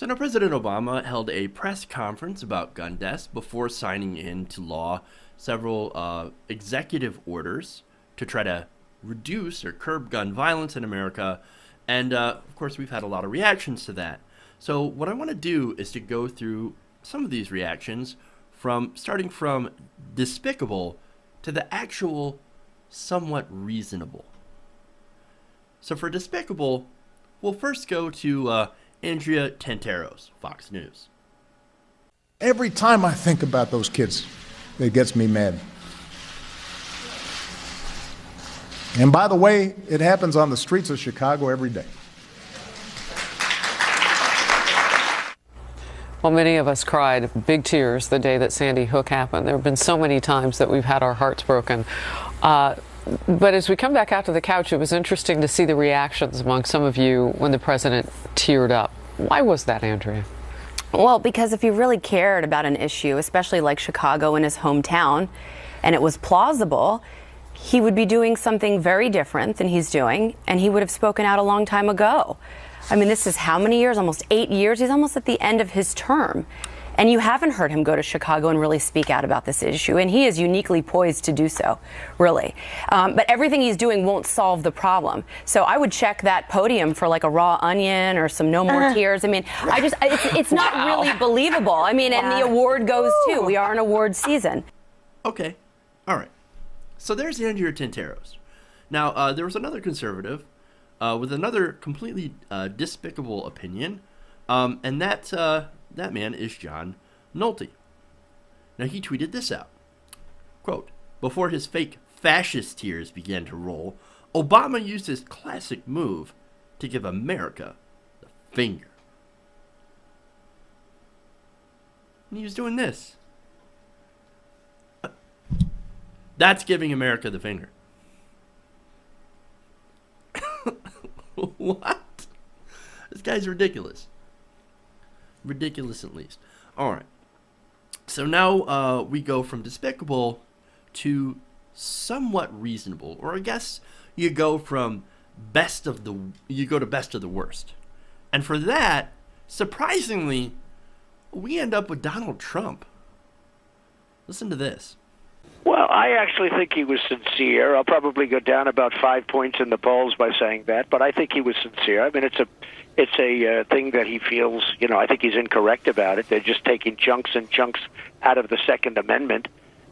So now President Obama held a press conference about gun deaths before signing into law several executive orders to try to reduce or curb gun violence in America. And of course, we've had a lot of reactions to that. So what I want to do is to go through some of these reactions from starting from despicable to the actual somewhat reasonable. So for despicable, we'll first go to Andrea Tantaros, Fox News. Every time I think about those kids, it gets me mad. And by the way, it happens on the streets of Chicago every day. Well, many of us cried big tears the day that Sandy Hook happened. There have been so many times that we've had our hearts broken. But as we come back out to the couch, it was interesting to see the reactions among some of you when the president teared up. Why was that, Andrea? Well, because if he really cared about an issue, especially like Chicago in his hometown, and it was plausible, he would be doing something very different than he's doing, and he would have spoken out a long time ago. I mean, this is how many years? Almost 8 years. He's almost at the end of his term. And you haven't heard him go to Chicago and really speak out about this issue. And he is uniquely poised to do so, really. But everything he's doing won't solve the problem. So I would check that podium for like a raw onion or some No More Tears. I mean, it's not really believable. I mean, and the award goes too. We are in award season. Okay. All right. So there's Andrea Tantaros. Now, there was another conservative with another completely despicable opinion, and that man is John Nolte. Now, he tweeted this out. Quote, before his fake fascist tears began to roll, Obama used his classic move to give America the finger. And he was doing this. That's giving America the finger. What? This guy's ridiculous. Ridiculous, at least. All right. So now we go from despicable to somewhat reasonable, or I guess you go to best of the worst. And for that, surprisingly, we end up with Donald Trump. Listen to this. Well, I actually think he was sincere. I'll probably go down about 5 points in the polls by saying that, but I think he was sincere. I mean, it's a thing that he feels, I think he's incorrect about it. They're just taking chunks and chunks out of the Second Amendment.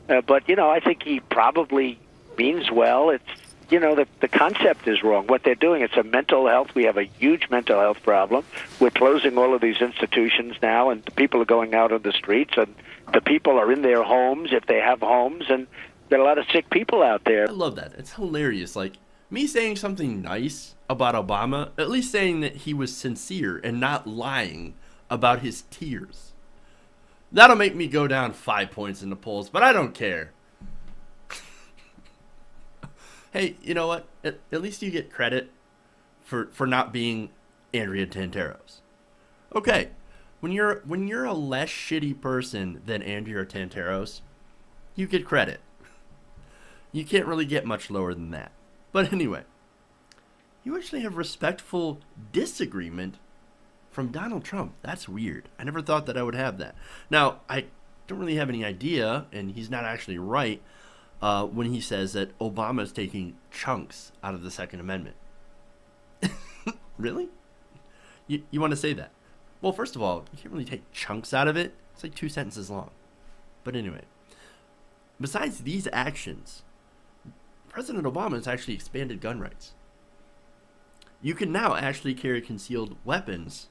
But I think he probably means well. It's, the concept is wrong. What they're doing, it's a mental health. We have a huge mental health problem. We're closing all of these institutions now, and the people are going out on the streets, and the people are in their homes, if they have homes, and there are a lot of sick people out there. I love that. It's hilarious. Like, me saying something nice about Obama, at least saying that he was sincere and not lying about his tears. That'll make me go down 5 points in the polls, but I don't care. Hey, you know what? At least you get credit for not being Andrea Tantaros. Okay, when you're a less shitty person than Andrea Tantaros, you get credit. You can't really get much lower than that. But anyway, you actually have respectful disagreement from Donald Trump. That's weird. I never thought that I would have that. Now, I don't really have any idea, and he's not actually right when he says that Obama is taking chunks out of the Second Amendment. Really? You want to say that? Well, first of all, you can't really take chunks out of it. It's like 2 sentences long. But anyway, besides these actions, President Obama has actually expanded gun rights. You can now actually carry concealed weapons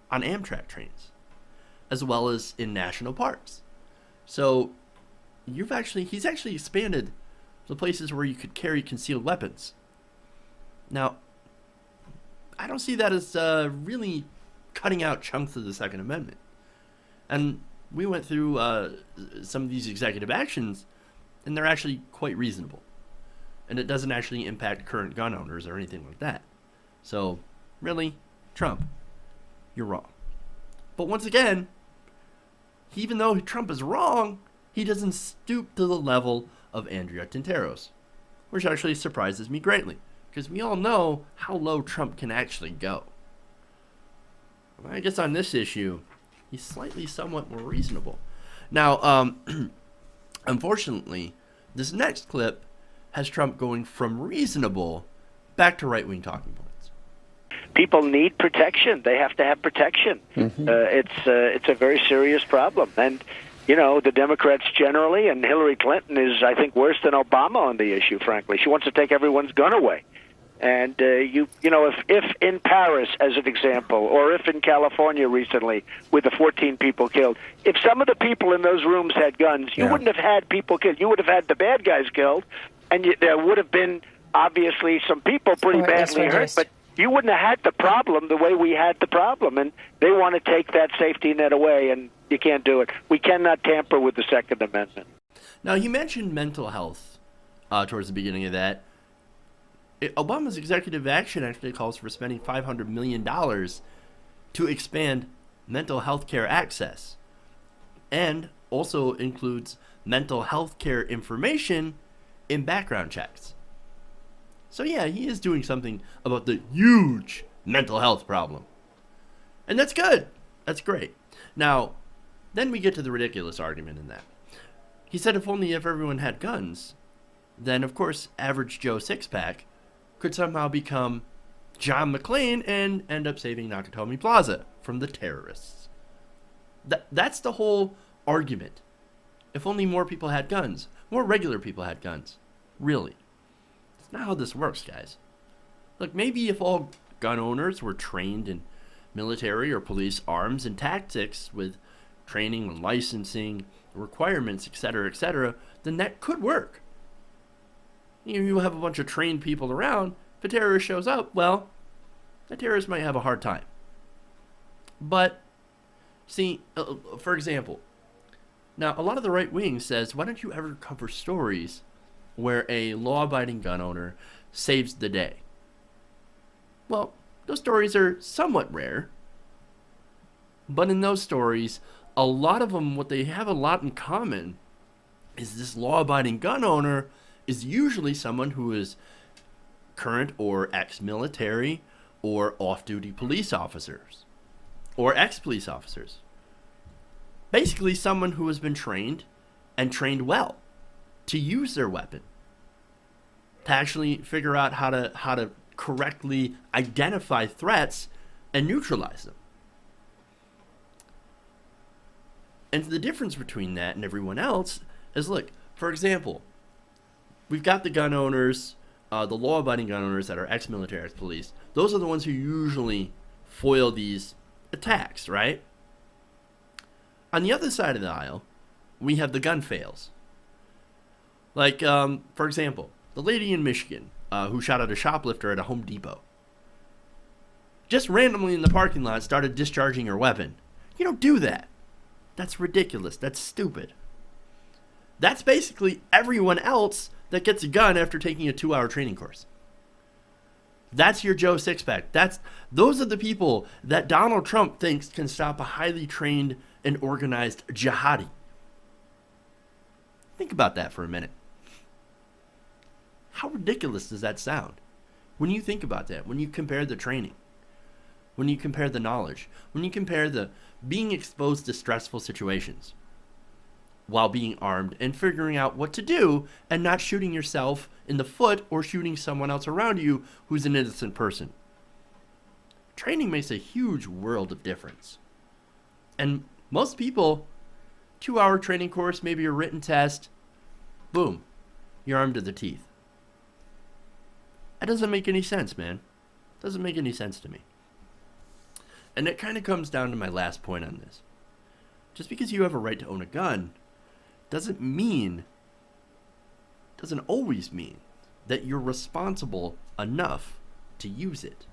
on Amtrak trains, as well as in national parks. So he's actually expanded the places where you could carry concealed weapons. Now, I don't see that as really cutting out chunks of the Second Amendment. And we went through some of these executive actions, and they're actually quite reasonable. And it doesn't actually impact current gun owners or anything like that. So, really, Trump, you're wrong. But once again, even though Trump is wrong, he doesn't stoop to the level of Andrea Tantaros, which actually surprises me greatly, because we all know how low Trump can actually go. I guess on this issue, he's slightly somewhat more reasonable. Now, unfortunately, this next clip has Trump going from reasonable back to right-wing talking points. People need protection. They have to have protection. It's a very serious problem. And, you know, the Democrats generally, and Hillary Clinton is, I think, worse than Obama on the issue, frankly. She wants to take everyone's gun away. And, you know, if in Paris, as an example, or if in California recently with the 14 people killed, if some of the people in those rooms had guns, you wouldn't have had people killed. You would have had the bad guys killed, and there would have been, obviously, some people pretty badly hurt, but you wouldn't have had the problem the way we had the problem. And they want to take that safety net away, and you can't do it. We cannot tamper with the Second Amendment. Now, you mentioned mental health towards the beginning of that. Obama's executive action actually calls for spending $500 million to expand mental health care access, and also includes mental health care information in background checks. So yeah, he is doing something about the huge mental health problem. And that's good. That's great. Now, then we get to the ridiculous argument in that. He said if everyone had guns, then of course average Joe Sixpack could somehow become John McClane and end up saving Nakatomi Plaza from the terrorists. That's the whole argument. If only more people had guns, more regular people had guns. Really. That's not how this works, guys. Look, maybe if all gun owners were trained in military or police arms and tactics with training and licensing, requirements, etc., then that could work. You have a bunch of trained people around. If a terrorist shows up, well, the terrorist might have a hard time. But, see, for example, now a lot of the right wing says, why don't you ever cover stories where a law-abiding gun owner saves the day? Well, those stories are somewhat rare. But in those stories, a lot of them, what they have a lot in common is this law-abiding gun owner is usually someone who is current or ex-military or off-duty police officers or ex-police officers. Basically someone who has been trained and trained well to use their weapon, to actually figure out how to correctly identify threats and neutralize them. And the difference between that and everyone else is, look, for example, we've got the gun owners, the law-abiding gun owners that are ex-military, ex-police. Those are the ones who usually foil these attacks, right? On the other side of the aisle, we have the gun fails. Like, for example, the lady in Michigan who shot at a shoplifter at a Home Depot. Just randomly in the parking lot started discharging her weapon. You don't do that. That's ridiculous. That's stupid. That's basically everyone else that gets a gun after taking a 2-hour training course. That's your Joe Sixpack. Those are the people that Donald Trump thinks can stop a highly trained and organized jihadi. Think about that for a minute. How ridiculous does that sound? When you think about that, when you compare the training, when you compare the knowledge, when you compare the being exposed to stressful situations while being armed and figuring out what to do and not shooting yourself in the foot or shooting someone else around you who's an innocent person. Training makes a huge world of difference. And most people, 2-hour training course, maybe a written test, boom, you're armed to the teeth. That doesn't make any sense, man. Doesn't make any sense to me. And it kind of comes down to my last point on this. Just because you have a right to own a gun doesn't always mean that you're responsible enough to use it.